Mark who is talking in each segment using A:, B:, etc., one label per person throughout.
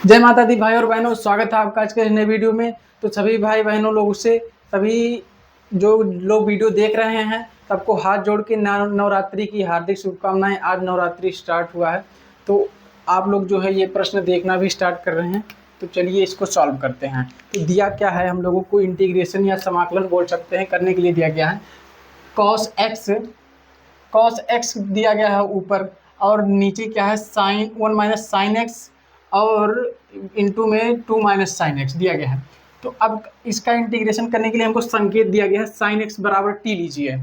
A: जय माता दी भाई और बहनों, स्वागत है आपका आज के नए वीडियो में। तो सभी भाई बहनों लोगों से सभी जो लोग वीडियो देख रहे हैं सबको हाथ जोड़ के नवरात्रि की हार्दिक शुभकामनाएं। आज नवरात्रि स्टार्ट हुआ है तो आप लोग जो है ये प्रश्न देखना भी स्टार्ट कर रहे हैं। तो चलिए इसको सॉल्व करते हैं। तो दिया क्या है, हम लोगों को इंटीग्रेशन या समाकलन बोल सकते हैं करने के लिए दिया गया है। कॉस एक्स दिया गया है ऊपर, और नीचे क्या है साइन 1 - sin x, और इंटू में 2 - sin x दिया गया है। तो अब इसका इंटीग्रेशन करने के लिए हमको संकेत दिया गया है साइन एक्स बराबर टी लीजिए।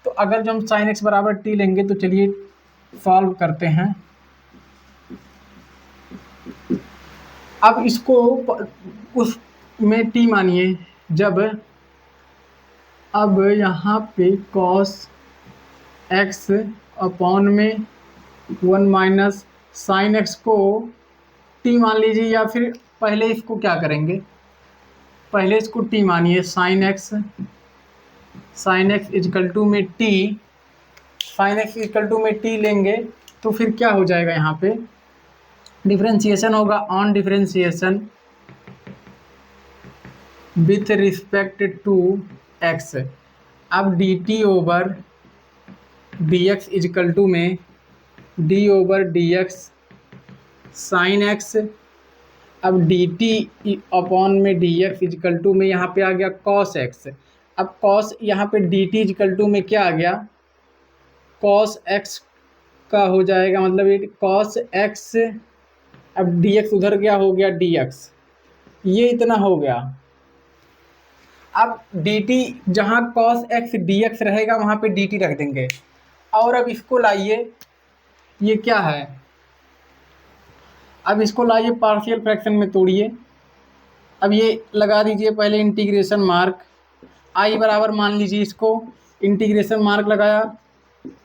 A: तो अगर जो हम साइन एक्स बराबर टी लेंगे तो चलिए सॉल्व करते हैं। अब इसको उस में टी मानिए, जब अब यहाँ पे कॉस एक्स अपॉन में 1 - sin x को टी मान लीजिए, या फिर पहले इसको क्या करेंगे, पहले इसको टी मानिए। साइन एक्स इजकल टू में टी, साइन एक्स इजकल टू में टी लेंगे तो फिर क्या हो जाएगा, यहाँ पे डिफरेंशिएशन होगा on differentiation with respect to x. अब d t over d x is equal to में d over d x sine x. अब डी टी अपॉन में डी एक्स इजकल टू में यहाँ पे आ गया कॉस एक्स। अब कॉस यहाँ पे डी टी इजकल टू में क्या आ गया, कॉस एक्स का हो जाएगा, मतलब ये कॉस एक्स। अब डी एक्स उधर गया, हो गया डी एक्स, ये इतना हो गया। अब डी टी जहाँ कॉस एक्स डी एक्स रहेगा वहाँ पे डी टी रख देंगे। और अब इसको लाइए, ये क्या है, अब इसको लाइए पार्शियल फ्रैक्शन में तोड़िए। अब ये लगा दीजिए पहले इंटीग्रेशन मार्क, आई बराबर मान लीजिए इसको, इंटीग्रेशन मार्क लगाया,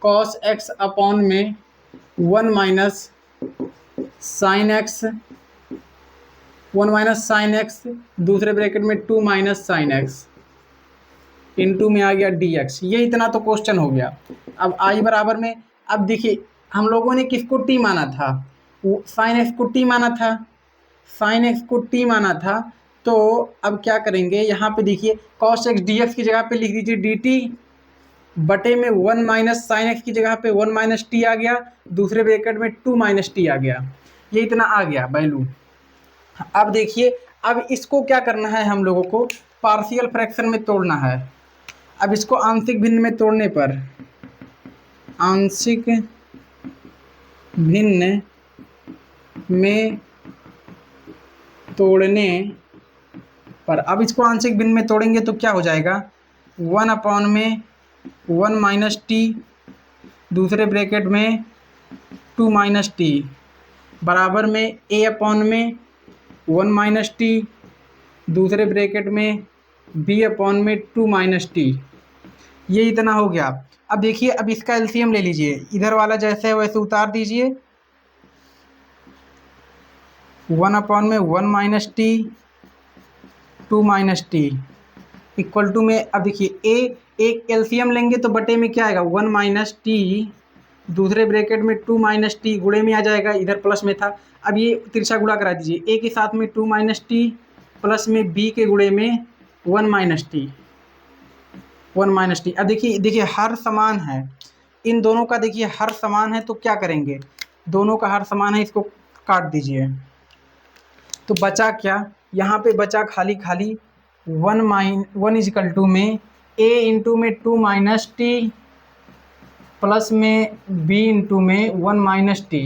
A: कॉस एक्स अपॉन में 1 - sin x, 1 - sin x, दूसरे ब्रैकेट में 2 - sin x, इनटू में आ गया dx। ये इतना तो क्वेश्चन हो गया। अब आई बराबर में, अब देखिए हम लोगों ने किसको टी माना था, साइन एक्स को टी माना था, साइन एक्स को टी माना था। तो अब क्या करेंगे, यहाँ पे देखिए कॉस एक्स डी एक्स की जगह पे लिख दीजिए डी टी बटे में 1 - sin x की जगह पे 1 - t आ गया, दूसरे ब्रैकेट में 2 - t आ गया। ये इतना आ गया वैल्यू। अब देखिए, अब इसको क्या करना है, हम लोगों को पार्शियल फ्रैक्शन में तोड़ना है। अब इसको आंशिक भिन्न में तोड़ने पर, आंशिक भिन्न में तोड़ने पर, अब इसको आंशिक भिन्न में तोड़ेंगे तो क्या हो जाएगा, 1 अपॉन में 1 - t, दूसरे ब्रैकेट में 2 - t, बराबर में a अपॉन में 1 - t, दूसरे ब्रैकेट में b अपॉन में 2 - t। ये इतना हो गया। अब देखिए, अब इसका एलसीएम ले लीजिए, इधर वाला जैसे है वैसे उतार दीजिए, 1 अपॉन में 1 - t 2 - t इक्वल टू में, अब देखिए एक एलसीएम लेंगे तो बटे में क्या आएगा 1 - t, दूसरे ब्रैकेट में 2 - t, गुणे में आ जाएगा, इधर प्लस में था। अब ये तिरछा गुणा करा दीजिए, a के साथ में 2 - t प्लस में b के गुणे में 1 - t, 1 - t। अब देखिए हर समान है, इन दोनों का देखिए हर समान है, तो क्या करेंगे, दोनों का हर समान है, इसको काट दीजिए। तो बचा क्या, यहाँ पे बचा खाली खाली 1 इजकल टू में a इंटू में 2 - t प्लस में b इंटू में 1 - t।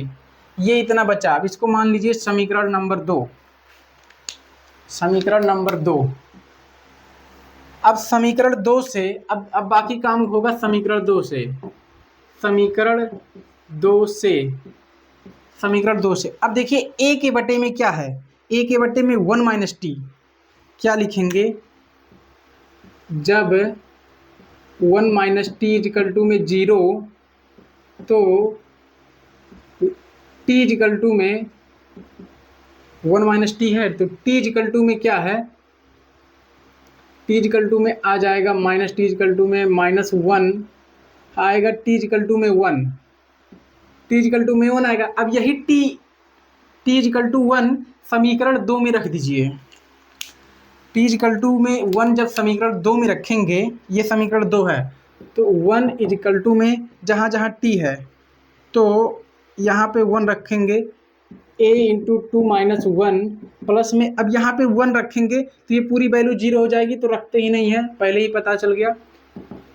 A: ये इतना बचा। अब इसको मान लीजिए समीकरण नंबर 2, समीकरण नंबर 2। अब समीकरण 2 से, अब बाकी काम होगा समीकरण 2 से, समीकरण 2 से, समीकरण 2 से। अब देखिए a के बटे में क्या है, a के बटे में 1 - t, क्या लिखेंगे, जब 1 - t इजकल टू में 0, तो t इजकल टू में 1 - t है, तो t इजकल टू में क्या है, t इजकल टू में आ जाएगा -t इजकल टू में -1 आएगा, t इजकल टू में 1, t इजकल टू में 1 आएगा। अब यही t t इजिकल टू 1 समीकरण 2 में रख दीजिए। t इजिकल टू में 1 जब समीकरण 2 में रखेंगे, ये समीकरण 2 है, तो 1 इजिकल टू में जहाँ जहाँ t है तो यहाँ पे 1 रखेंगे, a इंटू 2 माइनस 1 प्लस में, अब यहाँ पे 1 रखेंगे तो ये पूरी वैल्यू 0 हो जाएगी, तो रखते ही नहीं है, पहले ही पता चल गया।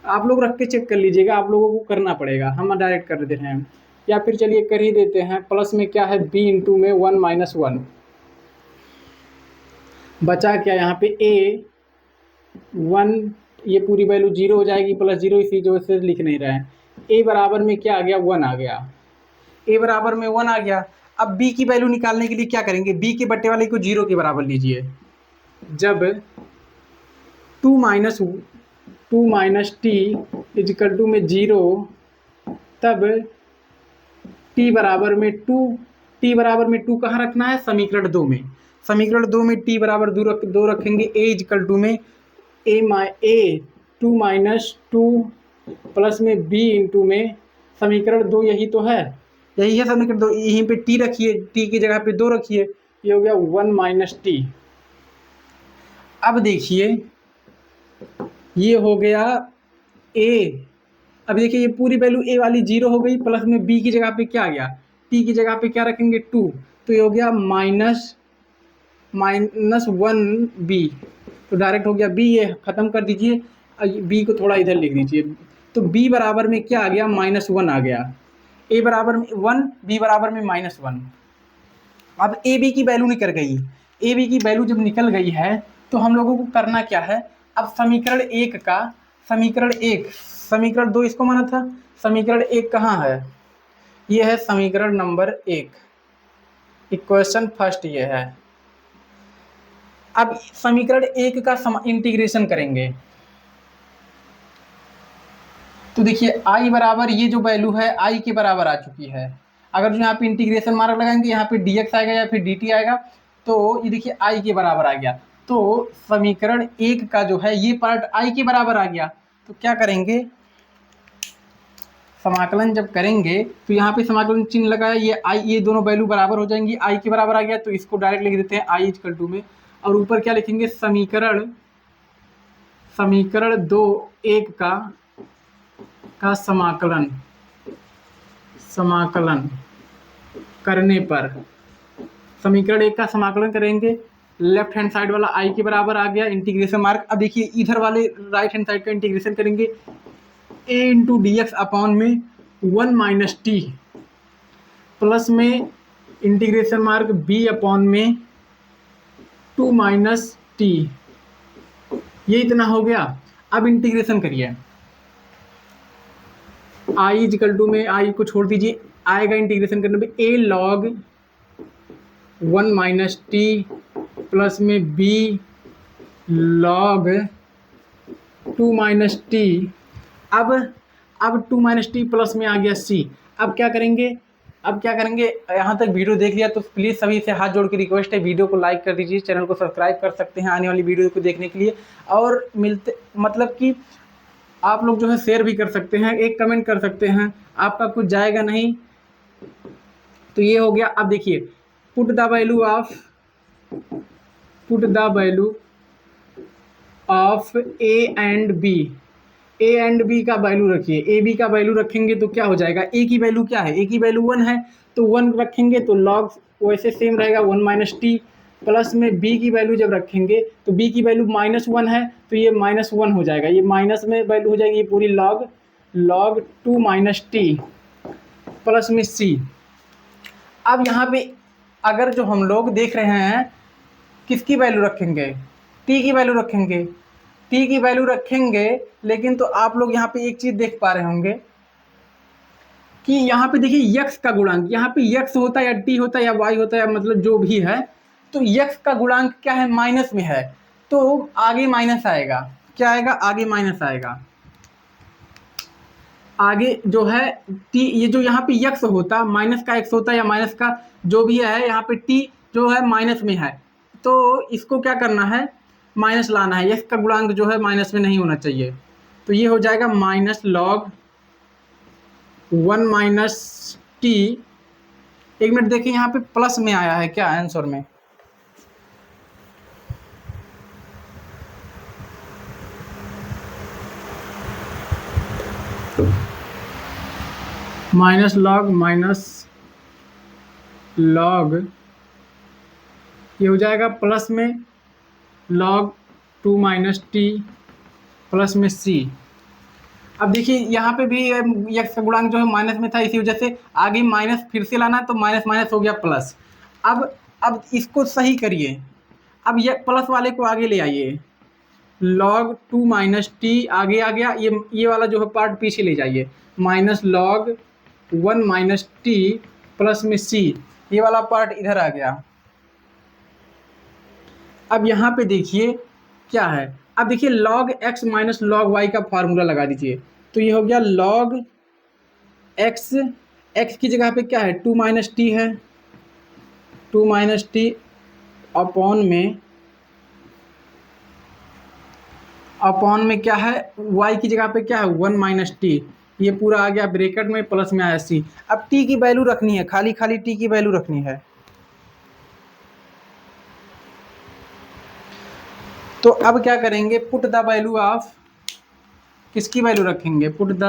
A: आप लोग रख के चेक कर लीजिएगा, आप लोगों को करना पड़ेगा, हम डायरेक्ट कर देते हैं, या फिर चलिए कर ही देते हैं। प्लस में क्या है, b इंटू में 1 माइनस 1, बचा क्या यहाँ पे a 1, ये पूरी वैल्यू 0 हो जाएगी, प्लस 0 इसी जो से लिख नहीं रहे हैं। a बराबर में क्या आ गया, 1 आ गया, a बराबर में 1 आ गया। अब b की वैल्यू निकालने के लिए क्या करेंगे, b के बट्टे वाले को 0 के बराबर लीजिए। जब 2 माइनस t इजिकल टू में 0, तब t बराबर में 2 कहाँ रखना है, समीकरण 2 में। समीकरण 2 में t बराबर 2 रखेंगे, a इजिकल टू में a 2 माइनस 2 प्लस में b इंटू में समीकरण 2, यही तो है, यही है समीकरण 2, यहीं पे t रखिए, t की जगह पे 2 रखिए, ये हो गया 1 माइनस टी। अब देखिए ये हो गया a, अब देखिए ये पूरी वैल्यू a वाली 0 हो गई, प्लस में b की जगह पे क्या आ गया, t की जगह पे क्या रखेंगे 2, तो ये हो गया माइनस 1b, तो डायरेक्ट हो गया b, ये ख़त्म कर दीजिए, b को थोड़ा इधर लिख दीजिए, तो b बराबर में क्या आ गया, -1 आ गया, a बराबर में 1, b बराबर में -1। अब ए बी की वैल्यू निकल गई, ए बी की वैल्यू जब निकल गई है तो हम लोगों को करना क्या है, अब समीकरण 1 का, समीकरण 2 इसको माना था, समीकरण 1 कहाँ है, ये है समीकरण नंबर 1, इक्वेशन फर्स्ट ये है। अब समीकरण 1 का इंटीग्रेशन करेंगे, तो देखिए i बराबर, ये जो वैल्यू है i के बराबर आ चुकी है। अगर जो यहाँ पे इंटीग्रेशन मार्क लगाएंगे, यहाँ पे dx आएगा या फिर dt आएगा, तो ये देखिए i के बराबर आ गया, तो समीकरण 1 का जो है ये पार्ट i के बराबर आ गया। तो क्या करेंगे, समाकलन जब करेंगे तो यहाँ पे समाकलन चिन्ह लगाया, ये i, ये दोनों वैल्यू बराबर हो जाएंगी, i के बराबर आ गया, तो इसको डायरेक्ट लिख देते हैं i इक्वल टू में, और ऊपर क्या लिखेंगे, समीकरण 2 1 का समाकलन करने पर, समीकरण 1 का समाकलन करेंगे, लेफ्ट हैंड साइड वाला i के बराबर आ गया, इंटीग्रेशन मार्क। अब देखिए इधर वाले राइट हैंड साइड का इंटीग्रेशन करेंगे, a into D x upon में 1 माइनस टी, प्लस में इंटीग्रेशन मार्क b अपॉन में 2 माइनस टी, ये इतना हो गया। अब इंटीग्रेशन करिए, i इजिकल टू में i को छोड़ दीजिए, आएगा इंटीग्रेशन करने पे a log 1 minus T plus में b log 2 माइनस टी। अब 2 माइनस टी प्लस में आ गया c। अब क्या करेंगे, यहाँ तक वीडियो देख लिया तो प्लीज़ सभी से हाथ जोड़ के रिक्वेस्ट है, वीडियो को लाइक कर दीजिए, चैनल को सब्सक्राइब कर सकते हैं आने वाली वीडियो को देखने के लिए, और मतलब कि आप लोग जो है शेयर भी कर सकते हैं, एक कमेंट कर सकते हैं, आपका कुछ जाएगा नहीं। तो ये हो गया। अब देखिए put the value of a and b का वैल्यू रखिए, ए बी का वैल्यू रखेंगे तो क्या हो जाएगा, ए की वैल्यू क्या है, ए की वैल्यू 1 है, तो 1 रखेंगे तो लॉग वैसे सेम रहेगा 1 माइनस टी, प्लस में b की वैल्यू जब रखेंगे तो b की वैल्यू -1 है, तो ये -1 हो जाएगा, ये माइनस में वैल्यू हो जाएगी, ये पूरी log 2 माइनस टी प्लस में c। अब यहाँ पे अगर जो हम लोग देख रहे हैं किसकी वैल्यू रखेंगे, t की वैल्यू रखेंगे, t की वैल्यू रखेंगे, लेकिन तो आप लोग यहाँ पे एक चीज़ देख पा रहे होंगे कि यहाँ पे देखिए x का गुणांक, यहाँ पे x होता है या t होता है या y होता है या मतलब जो भी है, तो x का गुणांक क्या है, माइनस में है, तो आगे माइनस आएगा, क्या आएगा, आगे माइनस आएगा, आगे जो है t, ये जो यहाँ पे x होता, माइनस का x होता है या माइनस का जो भी है, यहाँ पे t जो है माइनस में है, तो इसको क्या करना है, माइनस लाना है, x का गुणांक जो है माइनस में नहीं होना चाहिए, तो ये हो जाएगा माइनस log 1 माइनस टी एक मिनट देखिए यहाँ पे प्लस में आया है क्या आंसर में, माइनस लॉग ये हो जाएगा प्लस में log 2 माइनस टी प्लस में सी। अब देखिए यहाँ पे भी यक्स का गुणांक जो है माइनस में था, इसी वजह से आगे माइनस फिर से लाना, तो माइनस माइनस हो गया प्लस। अब इसको सही करिए, अब ये प्लस वाले को आगे ले आइए, log 2 माइनस टी आगे आ गया, ये वाला जो है पार्ट पीछे ले जाइए, minus log 1 minus T plus में सी, ये वाला पार्ट इधर आ गया। अब यहाँ पे देखिए क्या है, अब देखिए log x minus log y का फार्मूला लगा दीजिए, तो ये हो गया log x की जगह पे क्या है 2 माइनस टी है, 2 माइनस टी अपॉन में क्या है y की जगह पे क्या है 1 माइनस टी, ये पूरा आ गया ब्रैकेट में, प्लस में आया सी। अब t की वैल्यू रखनी है, खाली t की वैल्यू रखनी है, तो अब क्या करेंगे, पुट द वैल्यू ऑफ, किसकी वैल्यू रखेंगे, put the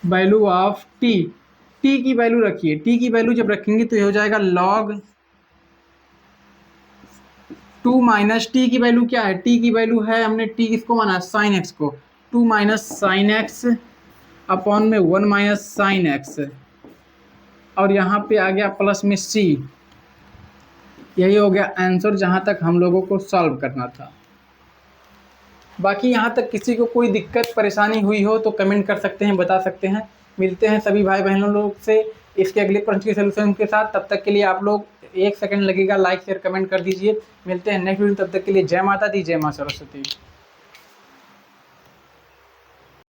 A: value of T की वैल्यू रखिए, टी की वैल्यू जब रखेंगे तो ये हो जाएगा log 2 माइनस टी की वैल्यू क्या है, टी की वैल्यू है, हमने टी किसको माना साइन एक्स को, 2 माइनस साइन एक्स अपॉन में 1 माइनस साइन एक्स, और यहाँ पे आ गया प्लस में सी। यही हो गया आंसर जहाँ तक हम लोगों को सॉल्व करना था। बाकी यहाँ तक किसी को कोई दिक्कत परेशानी हुई हो तो कमेंट कर सकते हैं, बता सकते हैं। मिलते हैं सभी भाई बहनों लोग से इसके अगले प्रश्न के सलूशन के साथ। तब तक के लिए आप लोग 1 सेकंड लगेगा, लाइक शेयर कमेंट कर दीजिए। मिलते हैं नेक्स्ट वीडियो, तब तक के लिए जय माता दी, जय माँ सरस्वती।